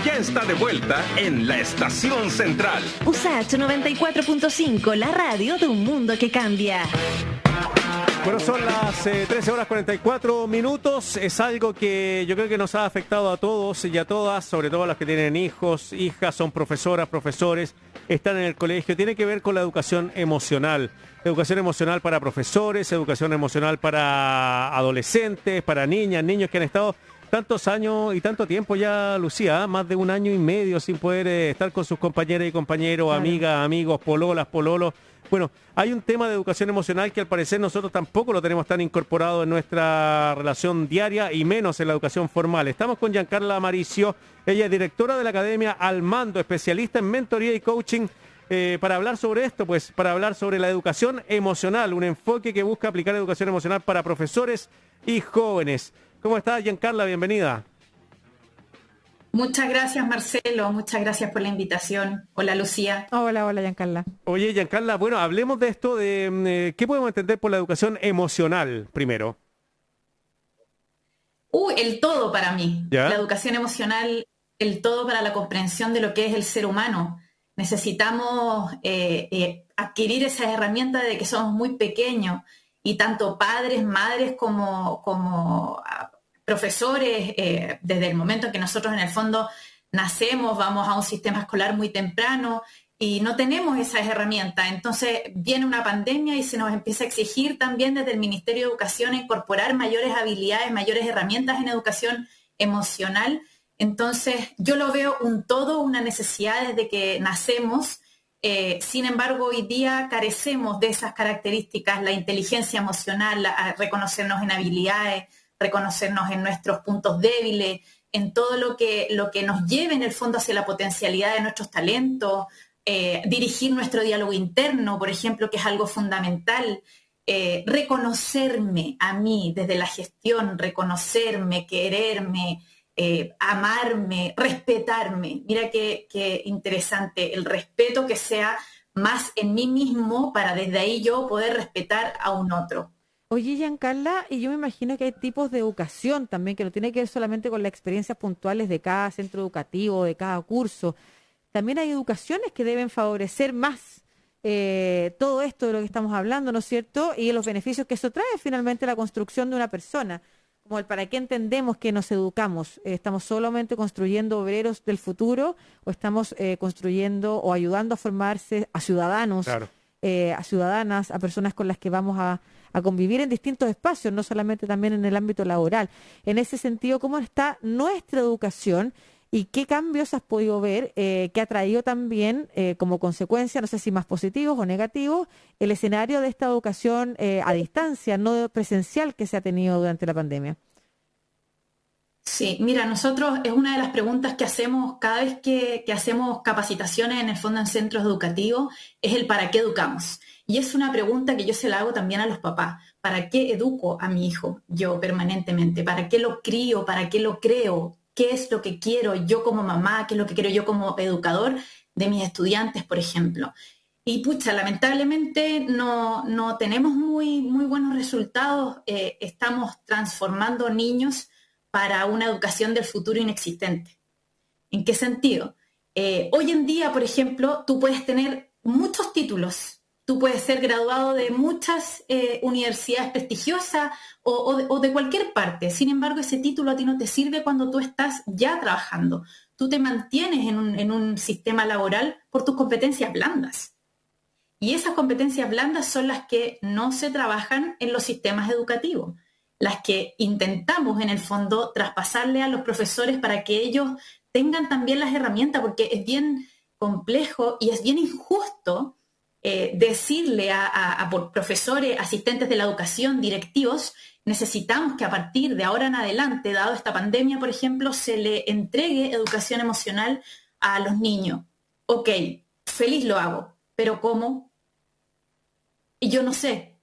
ya está de vuelta en la Estación Central. USACH 94.5, la radio de un mundo que cambia. Bueno, son las 13 horas 44 minutos. Es algo que yo creo que nos ha afectado a todos y a todas, sobre todo a los que tienen hijos, hijas, son profesoras, profesores, están en el colegio. Tiene que ver con la educación emocional. Educación emocional para profesores, educación emocional para adolescentes, para niñas, niños que han estado tantos años y tanto tiempo ya, Lucía, más de 1 año y medio sin poder estar con sus compañeras y compañeros, claro, amigas, amigos, pololas, pololos. Bueno, hay un tema de educación emocional que al parecer nosotros tampoco lo tenemos tan incorporado en nuestra relación diaria y menos en la educación formal. Estamos con Giancarla Amaricio, ella es directora de la Academia Al Mando, especialista en mentoría y coaching, para hablar sobre esto, pues para hablar sobre la educación emocional, un enfoque que busca aplicar educación emocional para profesores y jóvenes. ¿Cómo estás, Giancarla? Bienvenida. Muchas gracias, Marcelo. Muchas gracias por la invitación. Hola, Lucía. Hola, Giancarla. Oye, Giancarla, bueno, hablemos de esto, de qué podemos entender por la educación emocional primero. El todo para mí. ¿Ya? La educación emocional, el todo para la comprensión de lo que es el ser humano. Necesitamos adquirir esas herramientas de que somos muy pequeños y tanto padres, madres como profesores, desde el momento en que nosotros en el fondo nacemos, vamos a un sistema escolar muy temprano y no tenemos esas herramientas. Entonces viene una pandemia y se nos empieza a exigir también desde el Ministerio de Educación incorporar mayores habilidades, mayores herramientas en educación emocional. Entonces yo lo veo un todo, una necesidad desde que nacemos. Sin embargo, hoy día carecemos de esas características, la inteligencia emocional, reconocernos en habilidades, reconocernos en nuestros puntos débiles, en todo lo que nos lleve en el fondo hacia la potencialidad de nuestros talentos, dirigir nuestro diálogo interno, por ejemplo, que es algo fundamental, reconocerme a mí desde la gestión, reconocerme, quererme, amarme, respetarme. Mira qué interesante, el respeto que sea más en mí mismo para desde ahí yo poder respetar a un otro. Oye, Giancarla, y yo me imagino que hay tipos de educación también, que no tiene que ver solamente con las experiencias puntuales de cada centro educativo, de cada curso. También hay educaciones que deben favorecer más todo esto de lo que estamos hablando, ¿no es cierto? Y los beneficios que eso trae finalmente a la construcción de una persona. Como el para qué entendemos que nos educamos. ¿Estamos solamente construyendo obreros del futuro o estamos construyendo o ayudando a formarse a ciudadanos, claro, a ciudadanas, a personas con las que vamos a convivir en distintos espacios, no solamente también en el ámbito laboral? En ese sentido, ¿cómo está nuestra educación y qué cambios has podido ver que ha traído también como consecuencia, no sé si más positivos o negativos, el escenario de esta educación a distancia, no presencial, que se ha tenido durante la pandemia? Sí, mira, nosotros es una de las preguntas que hacemos cada vez que hacemos capacitaciones en el fondo en centros educativos, es el ¿para qué educamos? Y es una pregunta que yo se la hago también a los papás. ¿Para qué educo a mi hijo yo permanentemente? ¿Para qué lo crío? ¿Para qué lo creo? ¿Qué es lo que quiero yo como mamá? ¿Qué es lo que quiero yo como educador de mis estudiantes, por ejemplo? Y pucha, lamentablemente no tenemos muy buenos resultados. Estamos transformando niños para una educación del futuro inexistente. ¿En qué sentido? Hoy en día, por ejemplo, tú puedes tener muchos títulos. Tú puedes ser graduado de muchas universidades prestigiosas o de cualquier parte. Sin embargo, ese título a ti no te sirve cuando tú estás ya trabajando. Tú te mantienes en un sistema laboral por tus competencias blandas. Y esas competencias blandas son las que no se trabajan en los sistemas educativos, las que intentamos en el fondo traspasarle a los profesores para que ellos tengan también las herramientas, porque es bien complejo y es bien injusto decirle a profesores, asistentes de la educación, directivos, necesitamos que a partir de ahora en adelante, dado esta pandemia, por ejemplo, se le entregue educación emocional a los niños. Ok, feliz lo hago, pero ¿cómo? Y yo no sé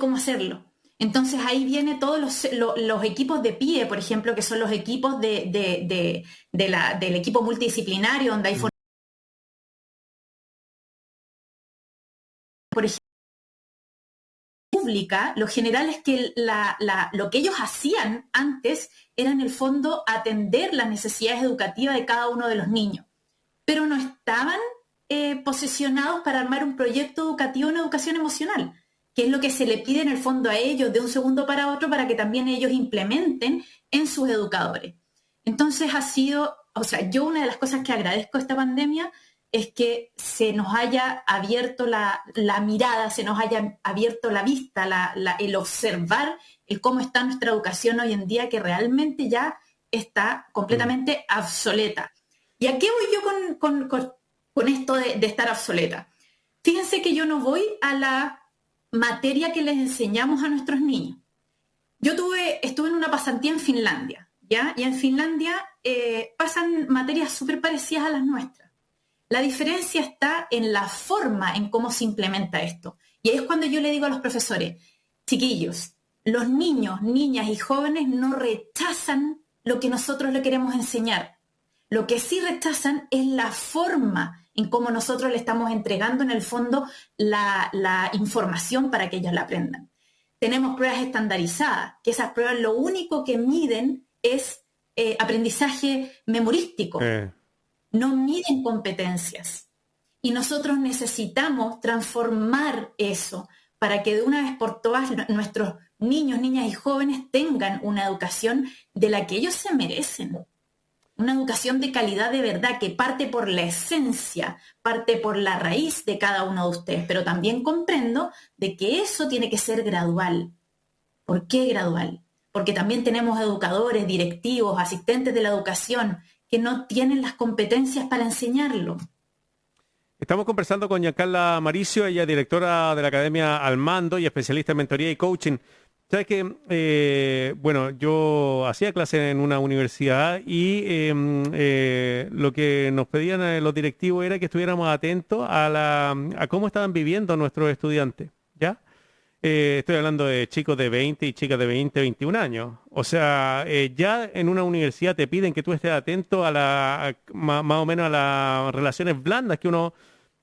cómo hacerlo. Entonces ahí viene todos los equipos de PIE, por ejemplo, que son los equipos del equipo multidisciplinario, donde hay por ejemplo, pública, lo general es que lo que ellos hacían antes era en el fondo atender las necesidades educativas de cada uno de los niños, pero no estaban posicionados para armar un proyecto educativo en educación emocional, que es lo que se le pide en el fondo a ellos de un segundo para otro para que también ellos implementen en sus educadores. Entonces yo una de las cosas que agradezco a esta pandemia es que se nos haya abierto la mirada, se nos haya abierto la vista, el observar el cómo está nuestra educación hoy en día, que realmente ya está completamente obsoleta. ¿Y a qué voy yo con esto de estar obsoleta? Fíjense que yo no voy a la materia que les enseñamos a nuestros niños. Yo estuve en una pasantía en Finlandia, ¿ya? Y en Finlandia pasan materias súper parecidas a las nuestras. La diferencia está en la forma en cómo se implementa esto. Y ahí es cuando yo le digo a los profesores, chiquillos, los niños, niñas y jóvenes no rechazan lo que nosotros le queremos enseñar. Lo que sí rechazan es la forma en cómo nosotros le estamos entregando en el fondo la información para que ellos la aprendan. Tenemos pruebas estandarizadas, que esas pruebas lo único que miden es aprendizaje memorístico. No miden competencias. Y nosotros necesitamos transformar eso para que de una vez por todas nuestros niños, niñas y jóvenes tengan una educación de la que ellos se merecen. Una educación de calidad de verdad que parte por la esencia, parte por la raíz de cada uno de ustedes. Pero también comprendo de que eso tiene que ser gradual. ¿Por qué gradual? Porque también tenemos educadores, directivos, asistentes de la educación que no tienen las competencias para enseñarlo. Estamos conversando con Giancarla Maricio, ella es directora de la Academia Al Mando y especialista en mentoría y coaching. Sabes que, yo hacía clase en una universidad y lo que nos pedían los directivos era que estuviéramos atentos a cómo estaban viviendo nuestros estudiantes, ¿ya? Estoy hablando de chicos de 20 y chicas de 20, 21 años. O sea, ya en una universidad te piden que tú estés atento más o menos a las relaciones blandas que uno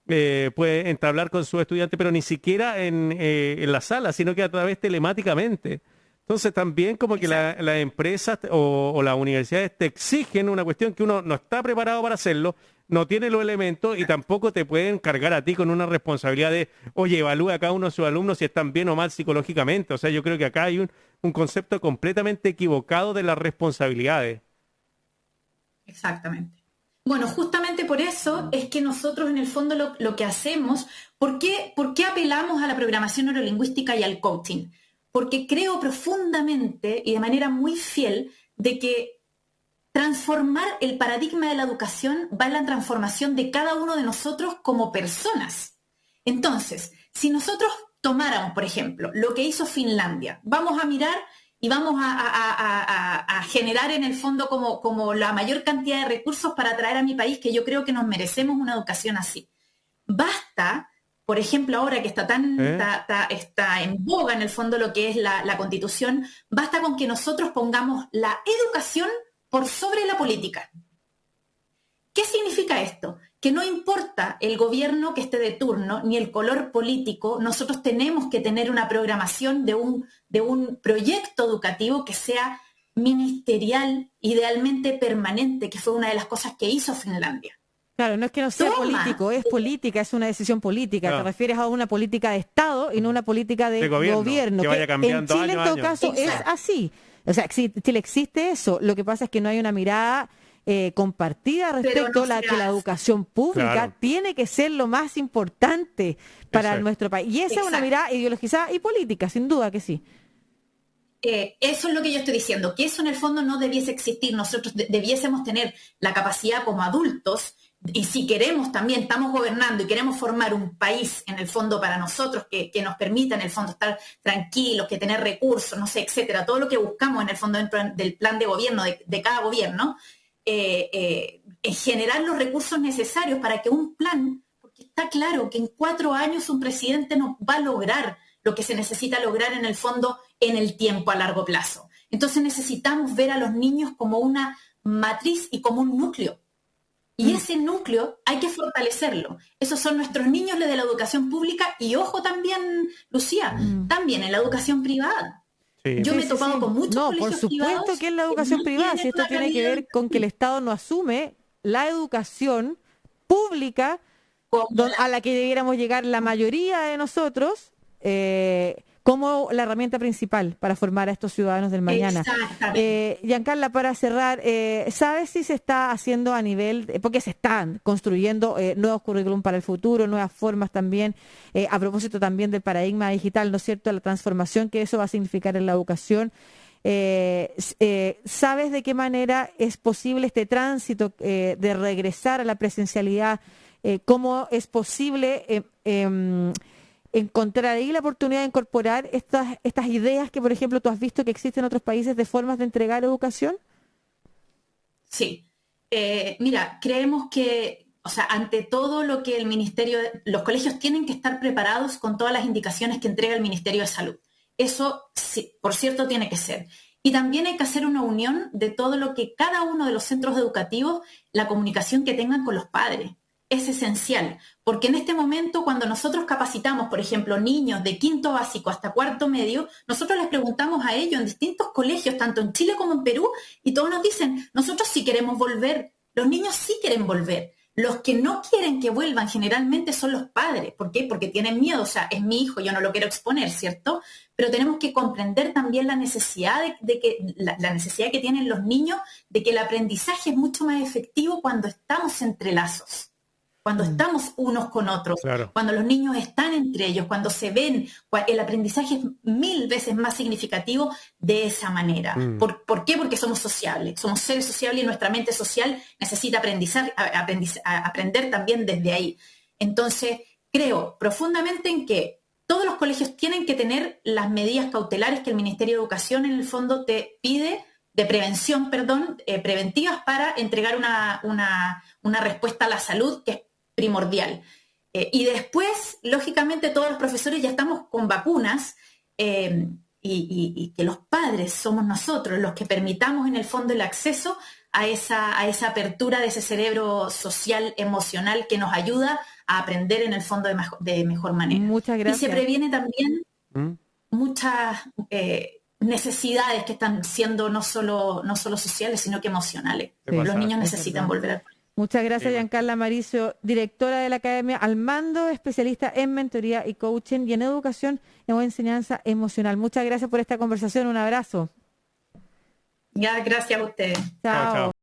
puede entablar con su estudiante, pero ni siquiera en la sala, sino que a través telemáticamente. Entonces también como que las empresas o las universidades te exigen una cuestión que uno no está preparado para hacerlo, no tiene los elementos y tampoco te pueden cargar a ti con una responsabilidad de, oye, evalúa a cada uno de sus alumnos si están bien o mal psicológicamente. O sea, yo creo que acá hay un concepto completamente equivocado de las responsabilidades. Exactamente. Bueno, justamente por eso es que nosotros en el fondo lo que hacemos, ¿por qué apelamos a la programación neurolingüística y al coaching? Porque creo profundamente y de manera muy fiel de que transformar el paradigma de la educación va en la transformación de cada uno de nosotros como personas. Entonces, si nosotros tomáramos, por ejemplo, lo que hizo Finlandia, vamos a mirar y vamos a generar en el fondo como la mayor cantidad de recursos para traer a mi país, que yo creo que nos merecemos una educación así. Basta, por ejemplo, ahora que está en boga en el fondo lo que es la Constitución, basta con que nosotros pongamos la educación por sobre la política. ¿Qué significa esto? Que no importa el gobierno que esté de turno, ni el color político, nosotros tenemos que tener una programación de un proyecto educativo que sea ministerial, idealmente permanente, que fue una de las cosas que hizo Finlandia. Claro, no es que no sea político, es política, es una decisión política. Claro. Te refieres a una política de Estado y no una política de gobierno. Que vaya cambiando en Chile, en todo caso, es así. O sea, en Chile existe eso. Lo que pasa es que no hay una mirada compartida respecto a que la educación pública tiene que ser lo más importante para nuestro país. Y esa es una mirada ideologizada y política, sin duda que sí. Eso es lo que yo estoy diciendo, que eso en el fondo no debiese existir. Nosotros debiésemos tener la capacidad como adultos, y si queremos también, estamos gobernando y queremos formar un país en el fondo para nosotros que nos permita en el fondo estar tranquilos, que tener recursos, no sé, etcétera, todo lo que buscamos en el fondo dentro del plan de gobierno de cada gobierno, generar los recursos necesarios para que un plan, porque está claro que en 4 años un presidente no va a lograr lo que se necesita lograr en el fondo en el tiempo a largo plazo. Entonces necesitamos ver a los niños como una matriz y como un núcleo. Y ese núcleo hay que fortalecerlo. Esos son nuestros niños de la educación pública y ojo también, Lucía, también en la educación privada. Sí. Yo me he topado con muchos colegios por supuesto privados que es la educación no privada, tienen si esto una tiene que calidad ver con que el Estado no asume la educación pública como a la que debiéramos llegar la mayoría de nosotros, como la herramienta principal para formar a estos ciudadanos del mañana. Exactamente. Giancarla, para cerrar, ¿sabes si se está haciendo a nivel, porque se están construyendo nuevos currículum para el futuro, nuevas formas también, a propósito también del paradigma digital, ¿no es cierto?, la transformación que eso va a significar en la educación? ¿Sabes de qué manera es posible este tránsito de regresar a la presencialidad? ¿Cómo es posible encontrar ahí la oportunidad de incorporar estas ideas que, por ejemplo, tú has visto que existen en otros países de formas de entregar educación? Sí. Mira, creemos que, o sea, ante todo lo que los colegios tienen que estar preparados con todas las indicaciones que entrega el Ministerio de Salud. Eso, sí, por cierto, tiene que ser. Y también hay que hacer una unión de todo lo que cada uno de los centros educativos, la comunicación que tengan con los padres. Es esencial, porque en este momento cuando nosotros capacitamos, por ejemplo, niños de quinto básico hasta cuarto medio, nosotros les preguntamos a ellos en distintos colegios, tanto en Chile como en Perú, y todos nos dicen, nosotros sí queremos volver, los niños sí quieren volver. Los que no quieren que vuelvan generalmente son los padres. ¿Por qué? Porque tienen miedo, o sea, es mi hijo, yo no lo quiero exponer, ¿cierto? Pero tenemos que comprender también la necesidad la necesidad que tienen los niños de que el aprendizaje es mucho más efectivo cuando estamos entre lazos. Cuando estamos unos con otros, Claro. cuando los niños están entre ellos, cuando se ven, el aprendizaje es 1000 veces más significativo de esa manera. ¿Por qué? Porque somos sociables, somos seres sociables y nuestra mente social necesita aprender también desde ahí. Entonces, creo profundamente en que todos los colegios tienen que tener las medidas cautelares que el Ministerio de Educación en el fondo te pide, de prevención, preventivas para entregar una respuesta a la salud que es primordial. Y después, lógicamente, todos los profesores ya estamos con vacunas y que los padres somos nosotros los que permitamos en el fondo el acceso a esa apertura de ese cerebro social, emocional que nos ayuda a aprender en el fondo de mejor manera. Muchas gracias. Y se previene también muchas necesidades que están siendo no solo sociales, sino que emocionales. Los niños necesitan volver al colegio. Muchas gracias, Giancarla Maricio, directora de la Academia Al Mando, especialista en mentoría y coaching y en educación o enseñanza emocional. Muchas gracias por esta conversación. Un abrazo. Ya, gracias a ustedes. Chao. Chao.